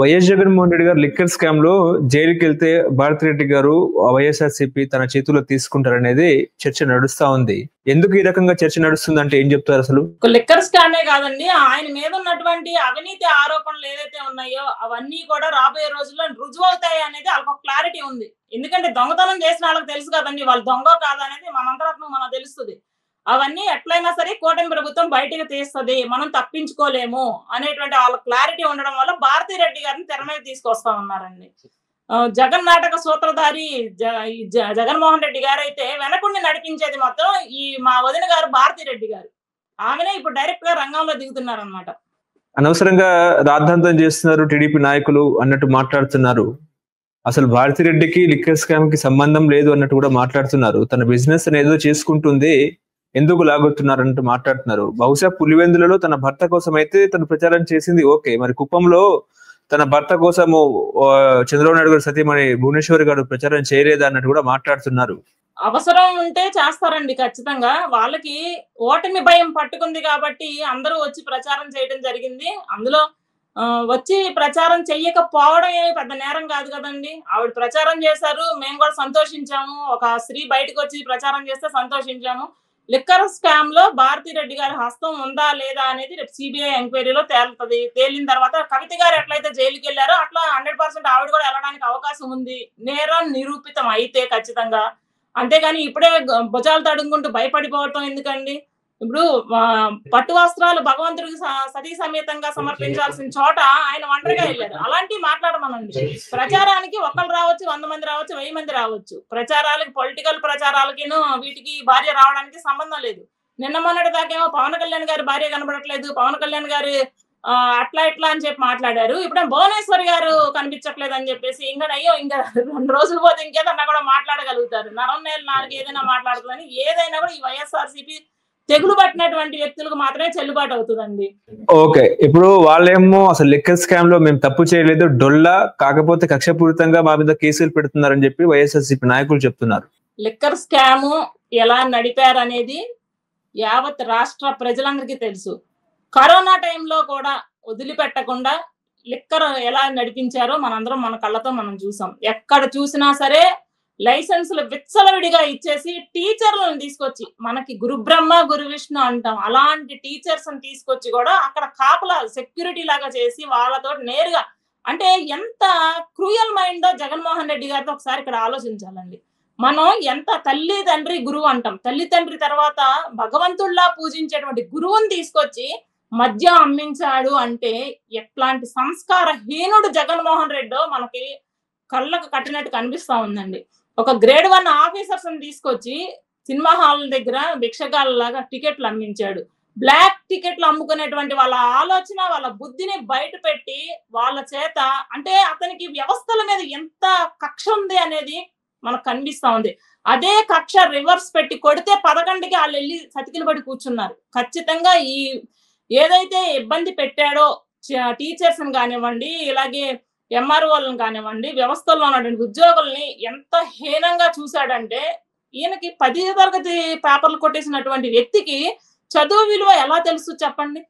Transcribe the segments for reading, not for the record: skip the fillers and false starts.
YS Jaganmohan Reddy గారు liquor scam లో జైలుకి వెళ్తే భారతిరెడ్డి గారు వైఎస్ఆర్సీపీ తన చేతుల్లో తీసుకుంటారనేది చర్చ నడుస్తా ఉంది. ఎందుకు ఈ రకంగా చర్చ నడుస్తుంది అంటే ఏం చెప్తారు? అసలు లిక్కర్ స్కామే కాదండి, ఆయన మీద ఉన్నటువంటి అవినీతి ఆరోపణలు ఏదైతే ఉన్నాయో అవన్నీ కూడా రాబోయే రోజుల్లో రుజువు అవుతాయి అనేది వాళ్ళకి ఒక క్లారిటీ ఉంది. ఎందుకంటే దొంగతనం చేసిన వాళ్ళకి తెలుసు కదండి, వాళ్ళు దొంగ కాదనేది మనంతరత్నం మనకు తెలుస్తుంది. అవన్నీ ఎట్లయినా సరే కూటమి ప్రభుత్వం బయటకు తీస్తుంది, మనం తప్పించుకోలేము అనేటువంటి వాళ్ళ క్లారిటీ ఉండడం వల్ల భారతిరెడ్డి గారిని తెర మీద తీసుకొస్తా ఉన్నారండి. జగన్ నాటక సూత్రధారి జగన్మోహన్ రెడ్డి గారు అయితే వెనకుండి నడిపించేది మొత్తం ఈ మా వదిన గారు భారతిరెడ్డి గారు. ఆమెనే ఇప్పుడు డైరెక్ట్ గా రంగంలో దిగుతున్నారు అన్నమాట. అనవసరంగా రాద్ధాంతం చేస్తున్నారు టీడీపీ నాయకులు అన్నట్టు మాట్లాడుతున్నారు. అసలు భారతిరెడ్డికి లిక్కర్ స్కామ్ కి సంబంధం లేదు అన్నట్టు కూడా మాట్లాడుతున్నారు. తన బిజినెస్ అనేది చేసుకుంటుంది, ఎందుకు లాగొస్తున్నారు అన్నట్టు మాట్లాడుతున్నారు. బహుశా పులివెందులలో తన భర్త కోసం అయితే తను ప్రచారం చేసింది ఓకే, మరి కుప్పంలో తన భర్త కోసము చంద్రబాబు నాయుడు గారు సతీమణి భువనేశ్వరి గారు ప్రచారం చేయలేదా అన్నట్టు కూడా మాట్లాడుతున్నారు. అవసరం ఉంటే చేస్తారండి ఖచ్చితంగా. వాళ్ళకి ఓటమి భయం పట్టుకుంది కాబట్టి అందరూ వచ్చి ప్రచారం చేయడం జరిగింది. అందులో వచ్చి ప్రచారం చెయ్యకపోవడం ఏమి పెద్ద నేరం కాదు కదండి. ఆవిడ ప్రచారం చేశారు, మేము కూడా సంతోషించాము. ఒక స్త్రీ బయటకు వచ్చి ప్రచారం చేస్తే సంతోషించాము. లిక్కర్ స్కామ్ లో భారతిరెడ్డి గారి హస్తం ఉందా లేదా అనేది రేపు సిబిఐ ఎంక్వైరీలో తేలుతుంది. తేలిన తర్వాత కవిత గారు ఎట్లయితే జైలుకి వెళ్ళారో అట్లా 100% ఆవిడ కూడా వెళ్ళడానికి అవకాశం ఉంది, నేరం నిరూపితం అయితే ఖచ్చితంగా. అంతేగాని ఇప్పుడే భుజాలు తడుముకుంటూ భయపడిపోవటం ఎందుకండి? ఇప్పుడు పట్టు వస్త్రాలు భగవంతుడికి సతీ సమేతంగా సమర్పించాల్సిన చోట ఆయన ఒంటరిగా వెళ్ళారు. అలాంటివి మాట్లాడమనండి. ప్రచారానికి ఒకరు రావచ్చు, 100 మంది రావచ్చు, 1000 మంది రావచ్చు. ప్రచారాలకి, పొలిటికల్ ప్రచారాలకి వీటికి భార్య రావడానికి సంబంధం లేదు. నిన్న మొన్నటి దాకేమో పవన్ కళ్యాణ్ గారి భార్య కనబడట్లేదు, పవన్ కళ్యాణ్ గారి అట్లా ఇట్లా అని చెప్పి మాట్లాడారు. ఇప్పుడు భువనేశ్వరి గారు కనిపించట్లేదు అని చెప్పేసి ఇంకా 2 రోజులు పోతే ఇంకేదన్నా కూడా మాట్లాడగలుగుతారు. నరం నేల నాలుగు ఏదైనా మాట్లాడుతుందని ఏదైనా కూడా ఈ వైఎస్ఆర్సీపీ తెగులు పట్టినటువంటి వ్యక్తులకు మాత్రమే చెల్లుబాటు అవుతుందండి. ఓకే, ఇప్పుడు వాళ్ళేమో అసలు లిక్కర్ స్కామ్ లో మేము తప్పు చేయలేదు, డొల్లా కాకపోతే కక్షపూరితంగా మా మీద కేసులు పెడుతున్నారని చెప్పి వైఎస్ఆర్సీపీ నాయకులు చెప్తున్నారు. లిక్కర్ స్కామ్ ఎలా నడిపారు అనేది యావత్ రాష్ట్ర ప్రజలందరికీ తెలుసు. కరోనా టైంలో కూడా వదిలిపెట్టకుండా లిక్కర్ ఎలా నడిపించారో మనందరం మన కళ్ళతో మనం చూసాం. ఎక్కడ చూసినా సరే లైసెన్సులు విచ్చలవిడిగా ఇచ్చేసి టీచర్లను తీసుకొచ్చి, మనకి గురు బ్రహ్మ గురు విష్ణు అంటాం, అలాంటి టీచర్స్ తీసుకొచ్చి కూడా అక్కడ కాపలా సెక్యూరిటీ లాగా చేసి వాళ్ళతో నేరుగా, అంటే ఎంత క్రూయల్ మైండ్ జగన్మోహన్ రెడ్డి గారితో ఒకసారి ఇక్కడ ఆలోచించాలండి. మనం ఎంత తల్లి తండ్రి గురువు అంటాం, తల్లి తండ్రి తర్వాత భగవంతుల్లా పూజించేటువంటి గురువుని తీసుకొచ్చి మద్యం అమ్మించాడు అంటే ఎట్లాంటి సంస్కారహీనుడు జగన్మోహన్ రెడ్డో మనకి కళ్ళకు కట్టినట్టు కనిపిస్తా ఉందండి. ఒక గ్రేడ్ 1 ఆఫీసర్స్ తీసుకొచ్చి సినిమా హాల్ దగ్గర భిక్షగాళ్ళలాగా టికెట్లు అమ్మించాడు. బ్లాక్ టికెట్లు అమ్ముకునేటువంటి వాళ్ళ ఆలోచన, వాళ్ళ బుద్ధిని బయట పెట్టి వాళ్ళ చేత, అంటే అతనికి వ్యవస్థల మీద ఎంత కక్ష ఉంది అనేది మనకు కనిపిస్తా ఉంది. అదే కక్ష రివర్స్ పెట్టి కొడితే 11కి వాళ్ళు వెళ్ళి సతికిలు పడి కూర్చున్నారు. ఖచ్చితంగా ఈ ఏదైతే ఇబ్బంది పెట్టాడో టీచర్స్ కానివ్వండి, ఇలాగే ఎంఆర్ఓలను కానివ్వండి, వ్యవస్థల్లో ఉన్నటువంటి ఉద్యోగుల్ని ఎంత హీనంగా చూశాడంటే, ఈయనకి 10వ తరగతి పేపర్లు కొట్టేసినటువంటి వ్యక్తికి చదువు విలువ ఎలా తెలుసు చెప్పండి?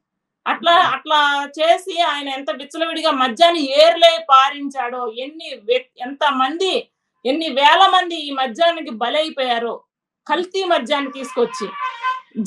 అట్లా చేసి ఆయన ఎంత విచ్చలవిడిగా మద్యాన్ని ఏర్లే పారించాడో, ఎన్ని వేల మంది ఈ మద్యానికి బలైపోయారో. కల్తీ మద్యాన్ని తీసుకొచ్చి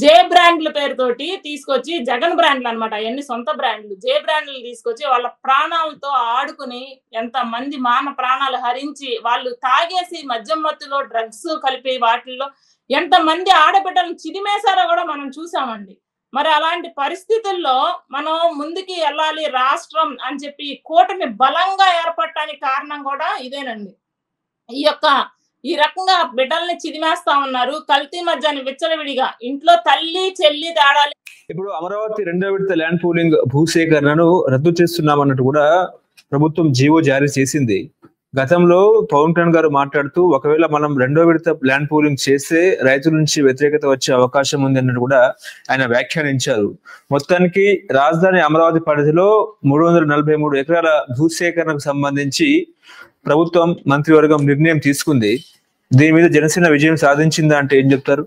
జే బ్రాండ్ల పేరుతోటి తీసుకొచ్చి, జగన్ బ్రాండ్లు అనమాట, అవన్నీ సొంత బ్రాండ్లు, జే బ్రాండ్లు తీసుకొచ్చి వాళ్ళ ప్రాణాలతో ఆడుకుని ఎంత మంది మాన ప్రాణాలు హరించి, వాళ్ళు తాగేసి మద్యం మత్తులో డ్రగ్స్ కలిపి వాటిల్లో ఎంత మంది ఆడబిడ్డలను చిదిమేశారో కూడా మనం చూసామండి. మరి అలాంటి పరిస్థితుల్లో మనం ముందుకి వెళ్ళాలి రాష్ట్రం అని చెప్పి కూటమి బలంగా ఏర్పడటానికి కారణం కూడా ఇదేనండి. ఈ రకంగా బిడ్డల్ని చిదిమేస్తా ఉన్నారు, కల్తీ మధ్యాన్ని విచ్చలవిడిగా ఇంట్లో తల్లి చెల్లి తేడాలి. ఇప్పుడు అమరావతి 2వ విడత ల్యాండ్ పూలింగ్ భూసేకరణను రద్దు చేస్తున్నామన్నట్టు కూడా ప్రభుత్వం జీవో జారీ చేసింది. గతంలో పవన్ కళ్యాణ్ గారు మాట్లాడుతూ, ఒకవేళ మనం 2వ విడత ల్యాండ్ పూలింగ్ చేస్తే రైతుల నుంచి వ్యతిరేకత వచ్చే అవకాశం ఉంది అన్నట్టు కూడా ఆయన వ్యాఖ్యానించారు. మొత్తానికి రాజధాని అమరావతి పరిధిలో 343 ఎకరాల భూసేకరణకు సంబంధించి ప్రభుత్వం మంత్రివర్గం నిర్ణయం తీసుకుంది. దీని మీద జనసేన విజయం సాధించిందా అంటే ఏం చెప్తారు?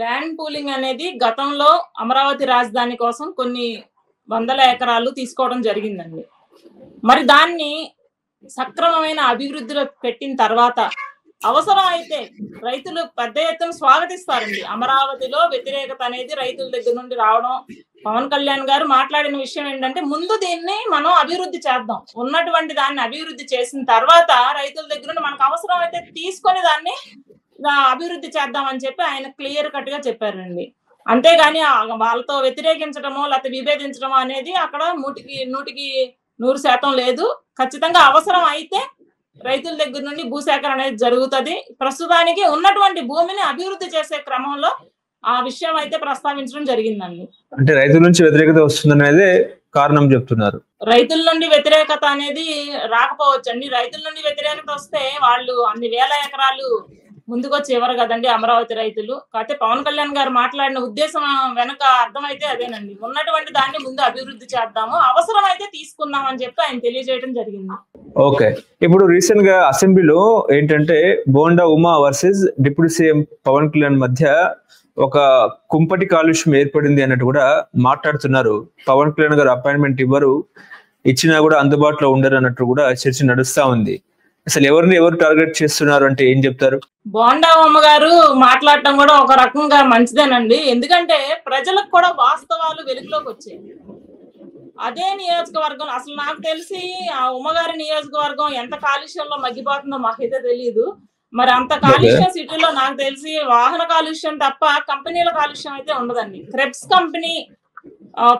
ల్యాండ్ పూలింగ్ అనేది గతంలో అమరావతి రాజధాని కోసం కొన్ని వందల ఎకరాలు తీసుకోవడం జరిగిందండి. మరి దాన్ని సక్రమమైన అభివృద్ధిలో పెట్టిన తర్వాత అవసరం అయితే రైతులు పెద్ద ఎత్తున స్వాగతిస్తారండి. అమరావతిలో వ్యతిరేకత అనేది రైతుల దగ్గర నుండి రావడం, పవన్ కళ్యాణ్ గారు మాట్లాడిన విషయం ఏంటంటే ముందు దీన్ని మనం అభివృద్ధి చేద్దాం, ఉన్నటువంటి దాన్ని అభివృద్ధి చేసిన తర్వాత రైతుల దగ్గర నుండి మనకు అవసరం అయితే తీసుకొని దాన్ని అభివృద్ధి చేద్దామని చెప్పి ఆయన క్లియర్ కట్ గా చెప్పారండి. అంతేగాని వాళ్ళతో వ్యతిరేకించడమో లేకపోతే విభేదించడమో అనేది అక్కడ 100% లేదు. ఖచ్చితంగా అవసరం అయితే రైతుల దగ్గర నుండి భూసేకరణ అనేది జరుగుతుంది. ప్రస్తుతానికి ఉన్నటువంటి భూమిని అభివృద్ధి చేసే క్రమంలో ఆ విషయం అయితే ప్రస్తావించడం జరిగిందండి. అంటే రైతుల నుంచి వ్యతిరేకత వస్తుందనేది కారణం చెప్తున్నారు. రైతుల నుండి వ్యతిరేకత అనేది రాకపోవచ్చు అండి. రైతుల నుండి వ్యతిరేకత వస్తే వాళ్ళు అన్ని వేల ఎకరాలు ముందుకొచ్చి ఇవ్వరు కదండి అమరావతి రైతులు. కాకపోతే పవన్ కళ్యాణ్ గారు మాట్లాడిన ఉద్దేశం వెనక అర్థమైతే అదేనండి, ఉన్నటువంటి దాన్ని ముందు అభివృద్ధి చేద్దాము, అవసరం అయితే తీసుకుందాం అని చెప్పి ఆయన తెలియజేయడం జరిగింది. ఓకే, ఇప్పుడు రీసెంట్ గా అసెంబ్లీలో ఏంటంటే Bonda Uma versus deputy CM Pawan Kalyan మధ్య ఒక కుంపటి కాలుష్యం ఏర్పడింది అన్నట్టు కూడా మాట్లాడుతున్నారు. పవన్ కళ్యాణ్ గారు అపాయింట్మెంట్ ఇవ్వరు, ఇచ్చినా కూడా అందుబాటులో ఉండరు అన్నట్టు కూడా చర్చ నడుస్తా ఉంది. అసలు ఎవరు టార్గెట్ చేస్తున్నారు అంటే ఏం చెప్తారు? బోండా ఉమ్మ గారు మాట్లాడటం కూడా ఒక రకంగా మంచిదేనండి. ఎందుకంటే ప్రజలకు కూడా వాస్తవాలు వెలుగులోకి వచ్చాయి. అదే నియోజకవర్గం అసలు నాకు తెలిసి ఆ ఉమ్మగారి నియోజకవర్గం ఎంత కాలుష్యంలో మగ్గిపోతుందో మాకైతే తెలియదు. మరి అంత కాలుష్యం సిటీలో నాకు తెలిసి వాహన కాలుష్యం తప్ప కంపెనీల కాలుష్యం అయితే ఉండదండి. క్రెబ్స్ కంపెనీ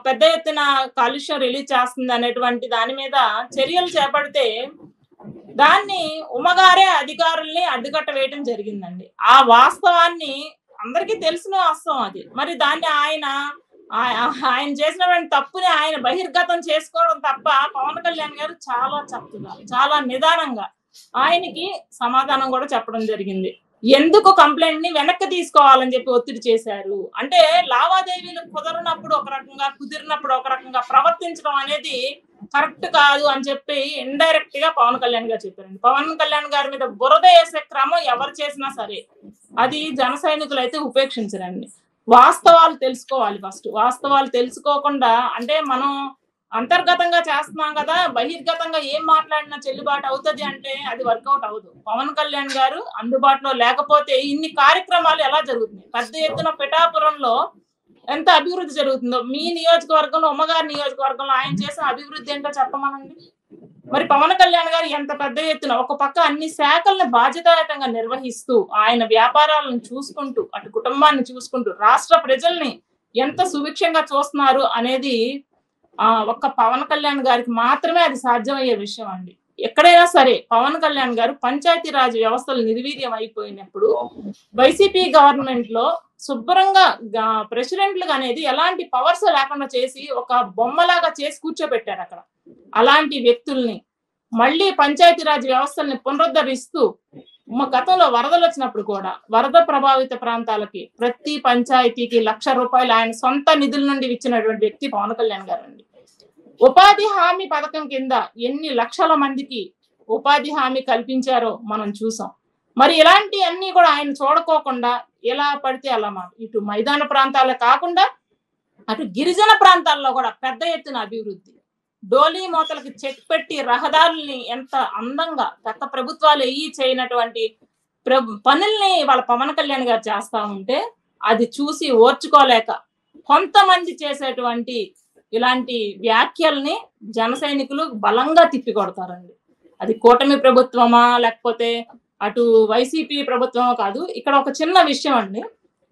పెద్ద ఎత్తున కాలుష్యం రిలీజ్ చేస్తుంది అనేటువంటి దాని మీద చర్యలు చేపడితే దాన్ని ఉమ్మగారే అధికారుల్ని అడ్డుకట్ట వేయడం జరిగిందండి. ఆ వాస్తవాన్ని అందరికీ తెలిసిన వాస్తవం అది. మరి దాన్ని ఆయన చేసినటువంటి తప్పుని ఆయన బహిర్గతం చేసుకోవడం తప్ప పవన్ కళ్యాణ్ గారు చాలా చక్కగా చాలా నిదానంగా ఆయనకి సమాధానం కూడా చెప్పడం జరిగింది. ఎందుకు కంప్లైంట్ ని వెనక్కి తీసుకోవాలని చెప్పి ఒత్తిడి చేశారు అంటే లావాదేవీలు కుదరనప్పుడు ఒక రకంగా కుదిరినప్పుడు ఒక రకంగా ప్రవర్తించడం అనేది కరెక్ట్ కాదు అని చెప్పి ఇండైరెక్ట్ గా పవన్ కళ్యాణ్ గారు చెప్పారండి. పవన్ కళ్యాణ్ గారి మీద బురద వేసే క్రమం ఎవరు చేసినా సరే అది జన సైనికులు అయితే ఉపేక్షించరండి. వాస్తవాలు తెలుసుకోవాలి. ఫస్ట్ వాస్తవాలు తెలుసుకోకుండా అంటే మనం అంతర్గతంగా చేస్తున్నాం కదా, బహిర్గతంగా ఏం మాట్లాడినా చెల్లుబాటు అవుతుంది అంటే అది వర్కౌట్ అవ్వదు. పవన్ కళ్యాణ్ గారు అందుబాటులో లేకపోతే ఇన్ని కార్యక్రమాలు ఎలా జరుగుతున్నాయి? పెద్ద ఎత్తున పిఠాపురంలో ఎంత అభివృద్ధి జరుగుతుందో మీ నియోజకవర్గంలో ఉమ్మగారి నియోజకవర్గంలో ఆయన చేసిన అభివృద్ధి ఏంటో చెప్పమనండి. మరి పవన్ కళ్యాణ్ గారు ఎంత పెద్ద ఎత్తున ఒక పక్క అన్ని శాఖలను బాధ్యతాయుతంగా నిర్వహిస్తూ ఆయన వ్యాపారాలను చూసుకుంటూ అటు కుటుంబాన్ని చూసుకుంటూ రాష్ట్ర ప్రజల్ని ఎంత సుభిక్షంగా చూస్తున్నారు అనేది ఒక్క పవన్ కళ్యాణ్ గారికి మాత్రమే అది సాధ్యమయ్యే విషయం అండి. ఎక్కడైనా సరే పవన్ కళ్యాణ్ గారు పంచాయతీరాజ్ వ్యవస్థలు నిర్వీర్యం అయిపోయినప్పుడు వైసీపీ గవర్నమెంట్ లో శుభ్రంగా ప్రెసిడెంట్లు అనేది ఎలాంటి పవర్స్ లేకుండా చేసి ఒక బొమ్మలాగా చేసి కూర్చోబెట్టారు అక్కడ. అలాంటి వ్యక్తుల్ని మళ్ళీ పంచాయతీరాజ్ వ్యవస్థల్ని పునరుద్ధరిస్తూ గతంలో వరదలు వచ్చినప్పుడు కూడా వరద ప్రభావిత ప్రాంతాలకి ప్రతి పంచాయతీకి ₹1,00,000 ఆయన సొంత నిధుల నుండి ఇచ్చినటువంటి వ్యక్తి పవన్ కళ్యాణ్ గారు అండి. ఉపాధి హామీ పథకం కింద ఎన్ని లక్షల మందికి ఉపాధి హామీ కల్పించారో మనం చూసాం. మరి ఇలాంటి అన్ని కూడా ఆయన చూడకోకుండా ఎలా పడితే అలా ఇటు మైదాన ప్రాంతాలే కాకుండా అటు గిరిజన ప్రాంతాల్లో కూడా పెద్ద ఎత్తున అభివృద్ధి, డోలీ మోతలకి చెక్ పెట్టి రహదారుల్ని ఎంత అందంగా గత ప్రభుత్వాలు చేయనటువంటి పనుల్ని వాళ్ళ పవన్ కళ్యాణ్ గారు చేస్తా ఉంటే అది చూసి ఓర్చుకోలేక కొంతమంది చేసేటువంటి ఇలాంటి వ్యాఖ్యల్ని జన సైనికులు బలంగా తిప్పికొడతారండి. అది కూటమి ప్రభుత్వమా లేకపోతే అటు వైసీపీ ప్రభుత్వమా కాదు. ఇక్కడ ఒక చిన్న విషయం అండి,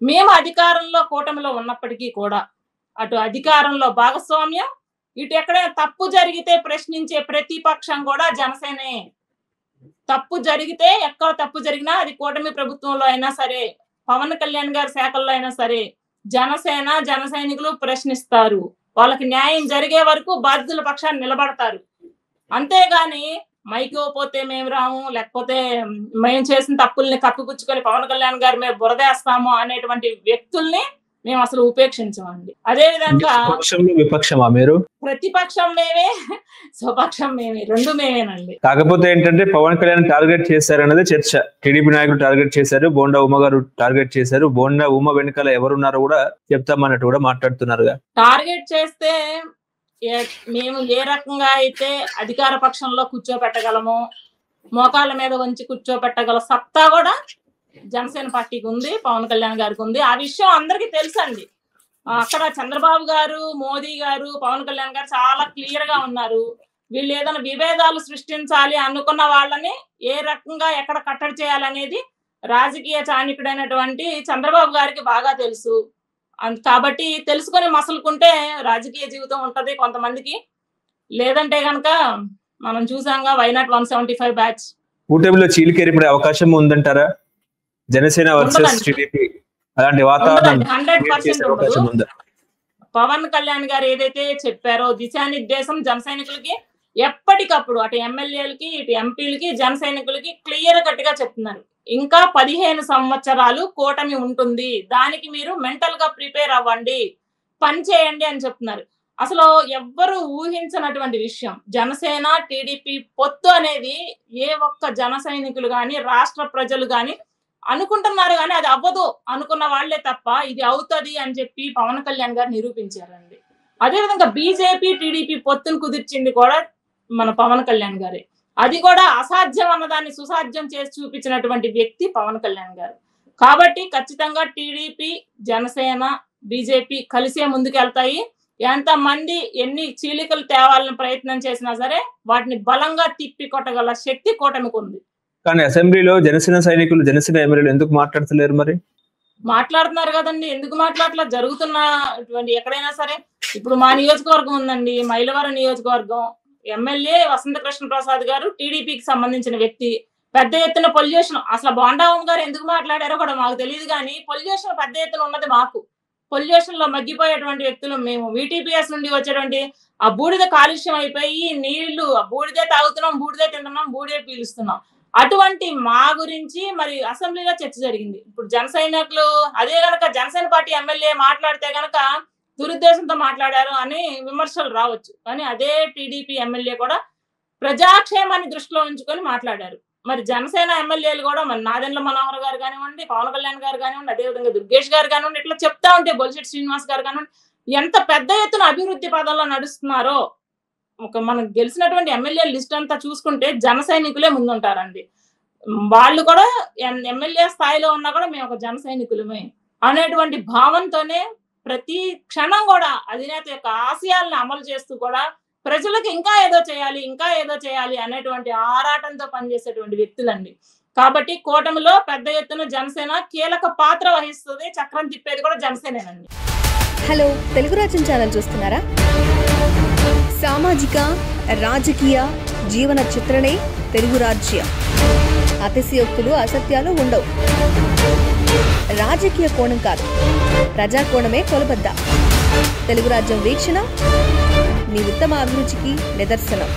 మేము అధికారంలో కూటమిలో ఉన్నప్పటికీ కూడా అటు అధికారంలో భాగస్వామ్యం, ఇటు ఎక్కడైనా తప్పు జరిగితే ప్రశ్నించే ప్రతిపక్షం కూడా జనసేనే. తప్పు జరిగితే ఎక్కడ తప్పు జరిగినా అది కూటమి ప్రభుత్వంలో అయినా సరే పవన్ కళ్యాణ్ గారి శాఖల్లో అయినా సరే జనసేన జన సైనికులు ప్రశ్నిస్తారు. వాళ్ళకి న్యాయం జరిగే వరకు బాధితుల పక్షాన్ని నిలబడతారు. అంతేగాని మైకోపోతే మేము రాము లేకపోతే మేము చేసిన తప్పుల్ని కప్పిపుచ్చుకొని పవన్ కళ్యాణ్ గారి మీద బురదేస్తాము అనేటువంటి వ్యక్తుల్ని మేము అసలు ఉపేక్షించమండి. అదే విధంగా విపక్షమా మీరు? ప్రతిపక్షం మేమే, స్వపక్షం మేమే, రెండు మేమేనండి. కాకపోతే ఏంటంటే పవన్ కళ్యాణ్ టార్గెట్ చేశారనేది చర్చ. టీడీపీ నాయకులు టార్గెట్ చేశారు, బోండా ఉమ్మ గారు టార్గెట్ చేశారు. బోండా ఉమ్మ వెనకాల ఎవరున్నారో కూడా చెప్తామన్నట్టు కూడా మాట్లాడుతున్నారుగా. టార్గెట్ చేస్తే మేము ఏ రకంగా అయితే అధికార పక్షంలో కూర్చోబెట్టగలమో, మోకాళ్ళ మీద వంచి కూర్చోబెట్టగల సత్తా కూడా జనసేన పార్టీకి ఉంది, పవన్ కళ్యాణ్ గారికి ఉంది. ఆ విషయం అందరికీ తెలుసండి. అక్కడ చంద్రబాబు గారు, మోదీ గారు, పవన్ కళ్యాణ్ గారు చాలా క్లియర్ గా ఉన్నారు. వీళ్ళు ఏదైనా విభేదాలు సృష్టించాలి అనుకున్న వాళ్ళని ఏ రకంగా ఎక్కడ కట్టడి చేయాలనేది రాజకీయ చాణికుడైనటువంటి చంద్రబాబు గారికి బాగా తెలుసు. కాబట్టి తెలుసుకొని మసలుకుంటే రాజకీయ జీవితం ఉంటది కొంతమందికి. లేదంటే గనక మనం చూసాంగా వైనాట్ 175 బ్యాచ్. కూటమిలో చీలికేరిపడే అవకాశం ఉందంటారా? జనసేన వర్సెస్ టీడీపీ అలాంటి వాతావరణం 100% ఉండదు. పవన్ కళ్యాణ్ గారు ఏదైతే చెప్పారో దిశానిర్దేశం జన సైనికులకి ఎప్పటికప్పుడు అటు ఎమ్మెల్యేలకి ఇటు ఎంపీలకి జన సైనికులకి క్లియర్ కట్ గా చెప్తున్నారు. ఇంకా 15 సంవత్సరాలు కూటమి ఉంటుంది, దానికి మీరు మెంటల్ గా ప్రిపేర్ అవ్వండి, పని చేయండి అని చెప్తున్నారు. అసలు ఎవ్వరు ఊహించినటువంటి విషయం. జనసేన టీడీపీ పొత్తు అనేది ఏ ఒక్క జన సైనికులు గాని రాష్ట్ర ప్రజలు గాని అనుకుంటున్నారు కానీ అది అవ్వదు అనుకున్న వాళ్లే తప్ప ఇది అవుతుంది అని చెప్పి పవన్ కళ్యాణ్ గారు నిరూపించారండి. అదేవిధంగా బీజేపీ టీడీపీ పొత్తును కుదిర్చింది కూడా మన పవన్ కళ్యాణ్ గారే. అది కూడా అసాధ్యం అన్నదాన్ని సుసాధ్యం చేసి చూపించినటువంటి వ్యక్తి పవన్ కళ్యాణ్ గారు. కాబట్టి ఖచ్చితంగా టీడీపీ, జనసేన, బీజేపీ కలిసే ముందుకెళ్తాయి. ఎంతమంది ఎన్ని చీలికలు తేవాలని ప్రయత్నం చేసినా సరే వాటిని బలంగా తిప్పి కొట్టగల శక్తి కూటమికి ఉంది. కానీ అసెంబ్లీలో జనసేన సైనికులు, జనసేన ఎమ్మెల్యేలు ఎందుకు మాట్లాడతలేరు? మరి మాట్లాడుతున్నారు కదండి, ఎందుకు మాట్లాడట్లా? జరుగుతున్నటువంటి ఎక్కడైనా సరే ఇప్పుడు మా నియోజకవర్గం ఉందండి, మైలవరం నియోజకవర్గం. ఎమ్మెల్యే వసంత కృష్ణ ప్రసాద్ గారు టీడీపీకి సంబంధించిన వ్యక్తి. పెద్ద ఎత్తున పొల్యూషన్, అసలు బోండావం గారు ఎందుకు మాట్లాడారో కూడా మాకు తెలియదు కానీ పొల్యూషన్ పెద్ద ఎత్తున ఉన్నది మాకు. పొల్యూషన్ లో మగ్గిపోయేటువంటి వ్యక్తులు మేము. వీటీపీఎస్ నుండి వచ్చేటువంటి ఆ బూడిద కాలుష్యం అయిపోయి నీళ్లు బూడిదే తాగుతున్నాం, బూడిదే తింటున్నాం, బూడిదే పీలుస్తున్నాం. అటువంటి మా గురించి మరి అసెంబ్లీలో చర్చ జరిగింది. ఇప్పుడు జన సైనికులు అదే గనక జనసేన పార్టీ ఎమ్మెల్యే మాట్లాడితే గనక దురుద్దేశంతో మాట్లాడారు అని విమర్శలు రావచ్చు. కానీ అదే టీడీపీ ఎమ్మెల్యే కూడా ప్రజాక్షేమాన్ని దృష్టిలో ఉంచుకొని మాట్లాడారు. మరి జనసేన ఎమ్మెల్యేలు కూడా మరి నాదెండ్ల మనోహర్ గారు కానివ్వండి, పవన్ కళ్యాణ్ గారు కానివ్వండి, అదేవిధంగా దుర్గేష్ గారు కానివ్వండి, ఇట్లా చెప్తా ఉంటే బొలిశెట్టి శ్రీనివాస్ గారు కానివ్వండి, ఎంత పెద్ద ఎత్తున అభివృద్ధి పదంలో నడుస్తున్నారో. మనం గెలిచినటువంటి ఎమ్మెల్యే లిస్ట్ అంతా చూసుకుంటే జన సైనికులే ముందుంటారండి. వాళ్ళు కూడా ఎమ్మెల్యే స్థాయిలో ఉన్నా కూడా మేము ఒక జన సైనికులమే అనేటువంటి భావంతోనే ప్రతి క్షణం కూడా అధినేత యొక్క ఆశయాలను అమలు చేస్తూ కూడా ప్రజలకు ఇంకా ఏదో చేయాలి, ఇంకా ఏదో చేయాలి అనేటువంటి ఆరాటంతో పనిచేసేటువంటి వ్యక్తులండి. కాబట్టి కూటమిలో పెద్ద ఎత్తున జనసేన కీలక పాత్ర వహిస్తుంది. చక్రం తిప్పేది కూడా జనసేనేనండి. హలో, తెలుగు రాజ్యం ఛానల్ చూస్తున్నారా? సామాజిక, రాజకీయ, జీవన చిత్రణే తెలుగు రాజ్యం. అతిశయోక్తులు, అసత్యాలు ఉండవు. రాజకీయ కోణం కాదు, ప్రజా కోణమే కొలబద్ద. తెలుగు రాజ్యం వీక్షణ మీ ఉత్తమ అభిరుచికి నిదర్శనం.